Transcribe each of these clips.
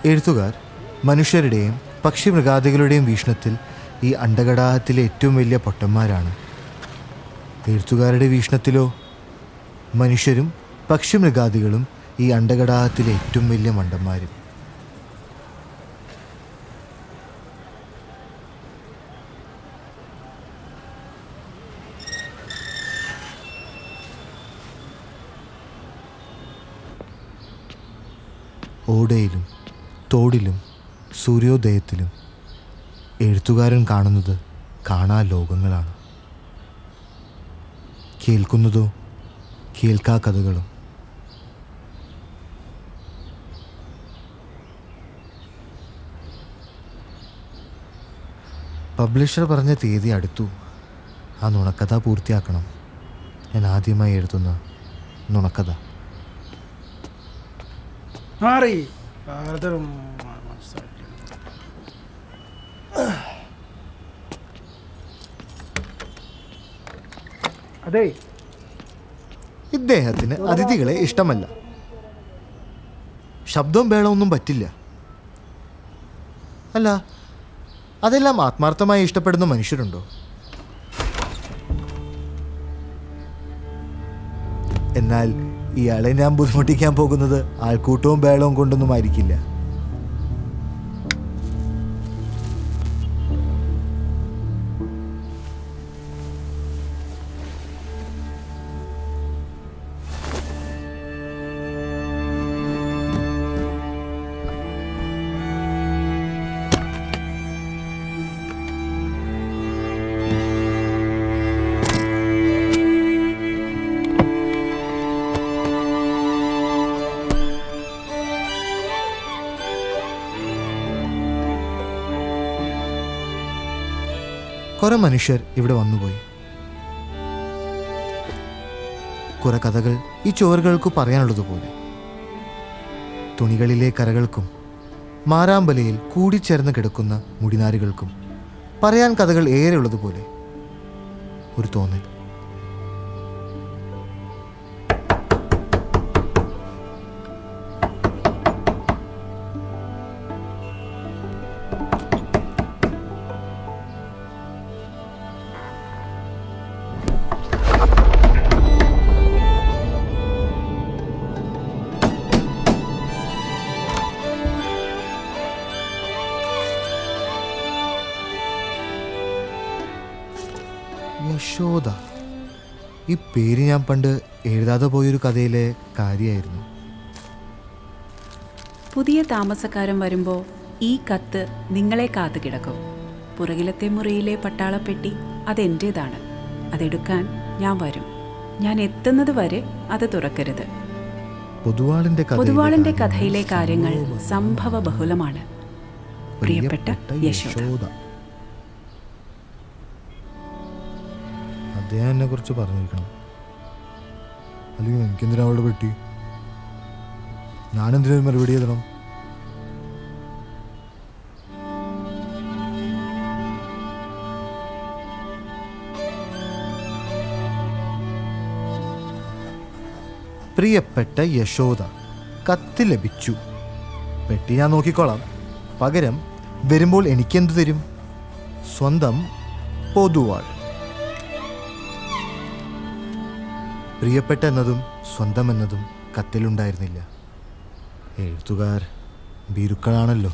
എഴുത്തുകാർ മനുഷ്യരുടെയും പക്ഷിമൃഗാദികളുടെയും വീക്ഷണത്തിൽ ഈ അണ്ടകടാഹത്തിലെ ഏറ്റവും വലിയ പൊട്ടന്മാരാണ്. എഴുത്തുകാരുടെ വീക്ഷണത്തിലോ മനുഷ്യരും പക്ഷിമൃഗാദികളും ഈ അണ്ടകടാഹത്തിലെ ഏറ്റവും വലിയ മണ്ടന്മാരും. ഓടയിലും തോടിലും സൂര്യോദയത്തിലും എഴുത്തുകാരൻ കാണുന്നത് കാണാ ലോകങ്ങളാണ്. കേൾക്കുന്നതോ കേൾക്കാ കഥകളും. പബ്ലിഷർ പറഞ്ഞ തീയതി അടുത്തു. ആ നുണക്കഥ പൂർത്തിയാക്കണം. ഞാൻ ആദ്യമായി എഴുതുന്ന നുണക്കഥ. അതെ, ഇദ്ദേഹത്തിന് അതിഥികളെ ഇഷ്ടമല്ല. ശബ്ദവും ബേളമൊന്നും പറ്റില്ല. അല്ല, അതെല്ലാം ആത്മാർത്ഥമായി ഇഷ്ടപ്പെടുന്ന മനുഷ്യരുണ്ടോ? എന്നാൽ ഇയാളെ ഞാൻ ബുദ്ധിമുട്ടിക്കാൻ പോകുന്നത് ആൾക്കൂട്ടവും ബേളവും കൊണ്ടൊന്നും ആയിരിക്കില്ല. കുറെ മനുഷ്യർ ഇവിടെ വന്നുപോയി. കുറെ കഥകൾ ഈ ചുവറുകൾക്ക് പറയാനുള്ളതുപോലെ. തുണികളിലെ കരകൾക്കും മാരാമ്പലയിൽ കൂടിച്ചേർന്ന് കിടക്കുന്ന മുടിനാരുകൾക്കും പറയാൻ കഥകൾ ഏറെ ഉള്ളതുപോലെ ഒരു തോന്നൽ. യശോദ, ഈ പേര് ഞാൻ പണ്ട് എഴുതാതെ പോയൊരു കഥയിലെ കാര്യമായിരുന്നു. പുതിയ താമസക്കാരൻ വരുമ്പോൾ ഈ കത്ത് നിങ്ങളെ കാത്തു കിടക്കും. പുറകിലത്തെ മുറിയിലെ പട്ടാളപ്പെട്ടി അതെൻ്റേതാണ്. അതെടുക്കാൻ ഞാൻ വരും. ഞാൻ എത്തുന്നത് വരെ അത് തുറക്കരുത്. പൊതുവാളിന്റെ കഥയിലെ കാര്യങ്ങൾ സംഭവ ബഹുലമാണ്. പ്രിയപ്പെട്ട യശോദ. അദ്ദേഹം എന്നെ കുറിച്ച് പറഞ്ഞിരിക്കണം. അല്ലെങ്കിൽ എനിക്കെന്തിനാ അവളുടെ പെട്ടി? ഞാനെന്തിനൊരു മറുപടി എഴുതണം? പ്രിയപ്പെട്ട യശോദ, കത്ത് ലഭിച്ചു. പെട്ടി ഞാൻ നോക്കിക്കോളാം. പകരം വരുമ്പോൾ എനിക്കെന്തു തരും? സ്വന്തം പൊതുവാൾ. പ്രിയപ്പെട്ട എന്നതും സ്വന്തം എന്നതും കത്തിലുണ്ടായിരുന്നില്ല. എഴുത്തുകാർ ഭീരുക്കളാണല്ലോ.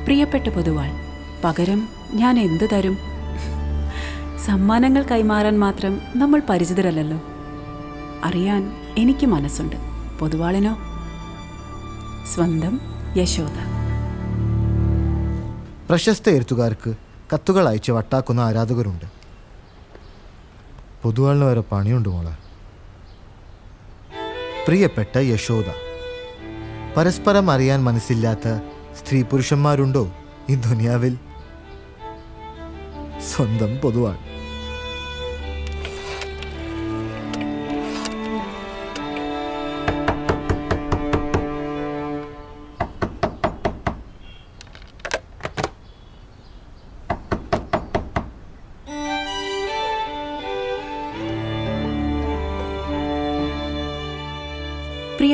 പ്രിയപ്പെട്ട പൊതുവാൾ, പകരം ഞാൻ എന്തു തരും? സമ്മാനങ്ങൾ കൈമാറാൻ മാത്രം നമ്മൾ പരിചിതരല്ലല്ലോ. അറിയാൻ എനിക്ക് മനസ്സുണ്ട്. പൊതുവാളിനോ? സ്വന്തം യശോദ. പ്രശസ്ത എഴുത്തുകാർക്ക് കത്തുകൾ അയച്ച് വട്ടാക്കുന്ന ആരാധകരുണ്ട്. പൊതുവാളിന് വരെ പണിയുണ്ട് മോളെ. പ്രിയപ്പെട്ട യശോദ, പരസ്പരം അറിയാൻ മനസ്സില്ലാത്ത സ്ത്രീ പുരുഷന്മാരുണ്ടോ ഈ ദുനിയാവിൽ? സ്വന്തം പൊതുവാൾ.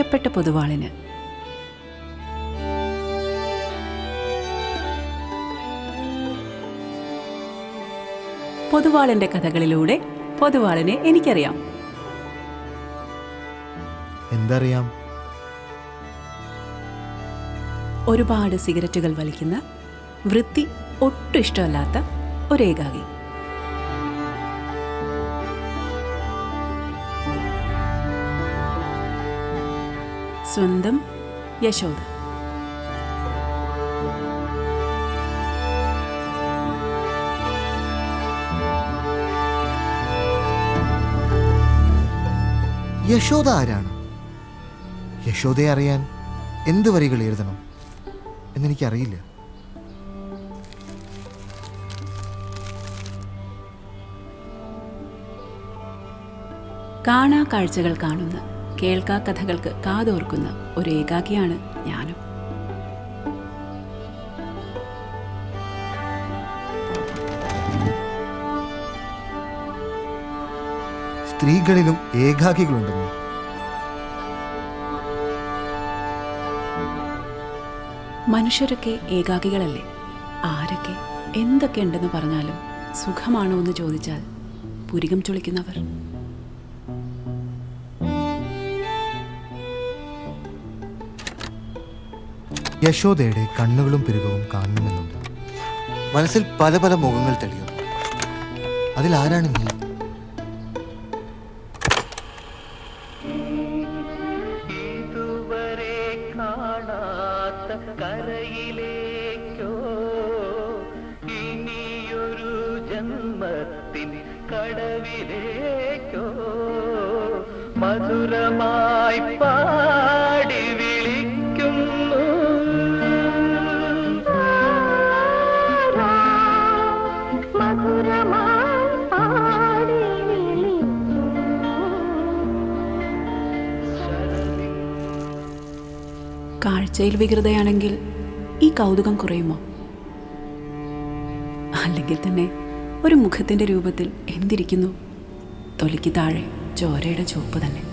പ്രിയപ്പെട്ട പൊതുവാളിന്. പൊതുവാളിന്റെ കഥകളിലൂടെ പൊതുവാളിനെ എനിക്കറിയാം. എന്തറിയാം? ഒരുപാട് സിഗരറ്റുകൾ വലിക്കുന്ന, വൃത്തി ഒട്ടും ഇഷ്ടമല്ലാത്ത ഒരു ഏകാകി. സ്വന്തം യശോദ. യശോദ ആരാണ്? യശോദയെ അറിയാൻ എന്ത് വരികൾ എഴുതണം എന്നെനിക്കറിയില്ല. കാണാ കാഴ്ചകൾ കാണുന്ന, കേൾക്കാ കഥകൾക്ക് കാതോർക്കുന്ന ഒരു ഏകാകിയാണ് ഞാനും. സ്ത്രീകളിലും ഏകാകികളുണ്ടെന്ന്. മനുഷ്യരൊക്കെ ഏകാകികളല്ലേ? ആരൊക്കെ എന്തൊക്കെ ഉണ്ടെന്ന് പറഞ്ഞാലും സുഖമാണോ എന്ന് ചോദിച്ചാൽ പുരികം ചുളിക്കുന്നവർ. യശോദയുടെ കണ്ണുകളും പിരുകവും കാണണമെന്നുണ്ട്. മനസ്സിൽ പല പല മുഖങ്ങൾ തെളിയും. അതിലാരാണ് നീ? ഇതുവരെ കാണാത്ത കരയിലേക്കോ, ഇനിയൊരു ജന്മത്തിൻ കടവിലേക്കോ, മധുരമായി പാടി വിളിക്കുന്നു. കാഴ്ചയിൽ വികൃതയാണെങ്കിൽ ഈ കൗതുകം കുറയുമോ? അല്ലെങ്കിൽ തന്നെ ഒരു മുഖത്തിൻ്റെ രൂപത്തിൽ എന്തിരിക്കുന്നു? തൊലിക്ക് താഴെ ചോരയുടെ ചുവപ്പ് തന്നെ.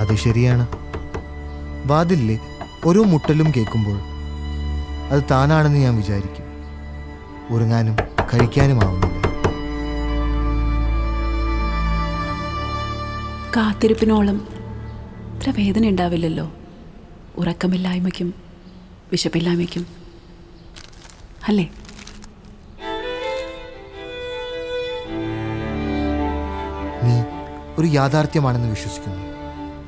അത് ശരിയാണ്. വാതിലിലെ ഓരോ മുട്ടലും കേൾക്കുമ്പോൾ അത് താനാണെന്ന് ഞാൻ വിചാരിക്കും. ഉറങ്ങാനും കഴിക്കാനും ആവുന്നില്ല. കാത്തിരിപ്പിനോളം ഇത്ര വേദന ഉണ്ടാവില്ലല്ലോ ഉറക്കമില്ലായ്മയ്ക്കും വിശപ്പില്ലായ്മയ്ക്കും, അല്ലേ? നീ ഒരു യാഥാർത്ഥ്യമാണെന്ന് വിശ്വസിക്കുന്നു.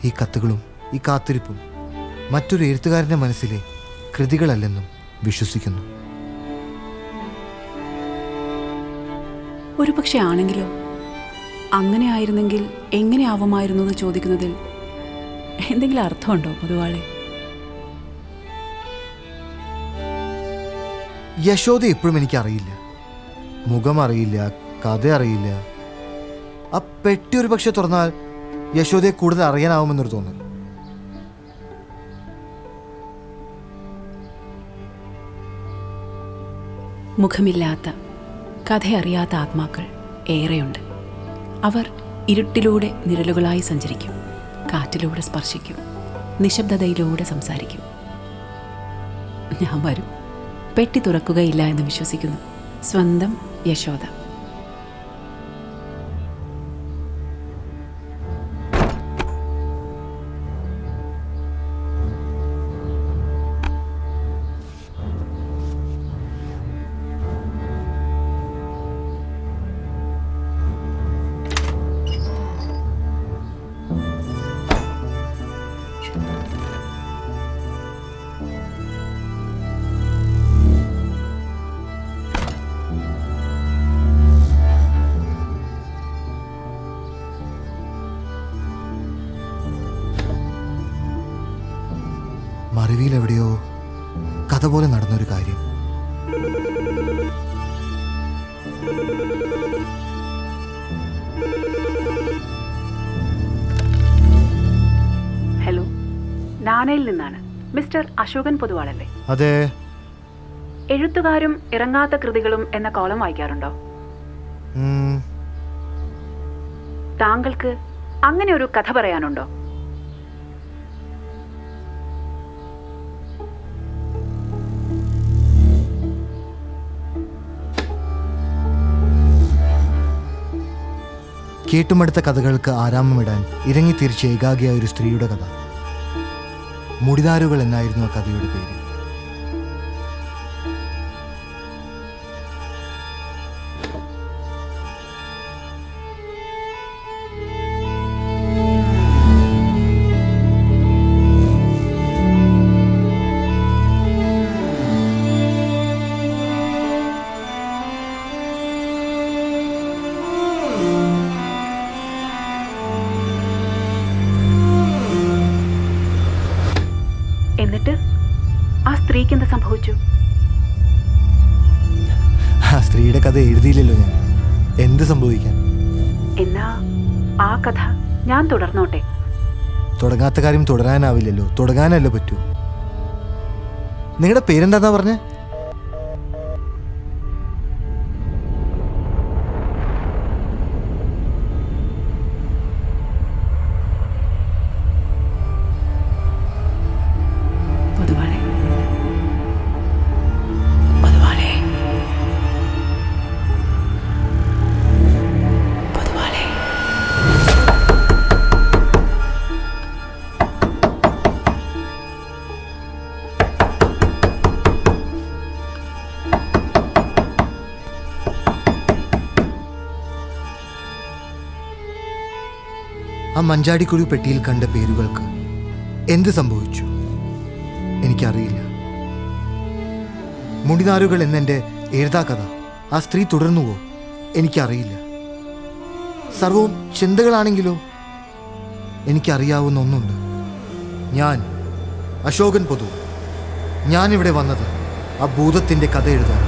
ഈ കത്തുകളും ഈ കാത്തിരിപ്പും മറ്റൊരു എഴുത്തുകാരൻ്റെ മനസ്സിലെ കൃതികളല്ലെന്നും വിശ്വസിക്കുന്നു. ഒരു പക്ഷെ ആണെങ്കിലോ? അങ്ങനെ ആയിരുന്നെങ്കിൽ എങ്ങനെ ആവുമായിരുന്നു എന്ന് ചോദിക്കുന്നതിൽ എന്തെങ്കിലും അർത്ഥമുണ്ടോ പൊതുവാളെ? യശോദ എപ്പോഴും എനിക്കറിയില്ല. മുഖം അറിയില്ല, കഥ അറിയില്ല. ആ പെട്ടി ഒരു പക്ഷെ തുറന്നാൽ യശോദയെ കൂടുതൽ അറിയാനാവുമെന്നൊരു തോന്നൽ. മുഖമില്ലാത്ത, കഥയറിയാത്ത ആത്മാക്കൾ ഏറെയുണ്ട്. അവർ ഇരുട്ടിലൂടെ നിഴലുകളായി സഞ്ചരിക്കും, കാറ്റിലൂടെ സ്പർശിക്കും, നിശബ്ദതയിലൂടെ സംസാരിക്കും. ഞാൻ വരും, പെട്ടി തുറക്കുകയില്ല എന്ന് വിശ്വസിക്കുന്നു. സ്വന്തം യശോദ. മറവിയിലെവിടെയോ കഥ പോലെ നടന്നൊരു കാര്യം. ഹലോ, നാനയിൽ നിന്നാണ്. മിസ്റ്റർ അശോകൻ പൊതുവാളല്ലേ? അതെ. എഴുത്തുകാരും ഇറങ്ങാത്ത കൃതികളും എന്ന കോളം വായിക്കാറുണ്ടോ? താങ്കൾക്ക് അങ്ങനെ ഒരു കഥ പറയാനുണ്ടോ? കേട്ടുമടുത്ത കഥകൾക്ക് ആരാമമിടാൻ ഇറങ്ങിത്തിരിച്ച ഏകാഗിയായ ഒരു സ്ത്രീയുടെ കഥ. മുടിതാരുകൾ എന്നായിരുന്നു ആ കഥയുടെ പേര്. എന്നിട്ട് ആ സ്ത്രീക്ക് എന്ത് സംഭവിച്ചു? ആ സ്ത്രീയുടെ കഥ എഴുതിയില്ലല്ലോ ഞാൻ. എന്ത് സംഭവിക്കാൻ? എന്നാ ആ കഥ ഞാൻ തുടർന്നോട്ടെ. തുടങ്ങാത്ത കാര്യം തുടരാനാവില്ലല്ലോ, തുടങ്ങാനല്ലേ പറ്റൂ. നിങ്ങളുടെ പേരെന്താ പറഞ്ഞേ? പൊതുവാളെ. പൊതുവാളെ. പൊതുവാളെ. ആ മഞ്ചാടിക്കുരു പെട്ടിയിൽ കണ്ട പേരുകൾക്ക് എന്ത് സംഭവിച്ചു? എനിക്കറിയില്ല. മുടിനാരുകൾ എന്നെൻ്റെ എഴുതാ കഥ ആ സ്ത്രീ തുടർന്നുവോ? എനിക്കറിയില്ല. സർവവും ചിന്തകളാണെങ്കിലോ? എനിക്കറിയാവുന്ന ഒന്നുണ്ട്. ഞാൻ അശോകൻ പൊതു, ഞാനിവിടെ വന്നത് ആ ഭൂതത്തിൻ്റെ കഥ എഴുതാൻ.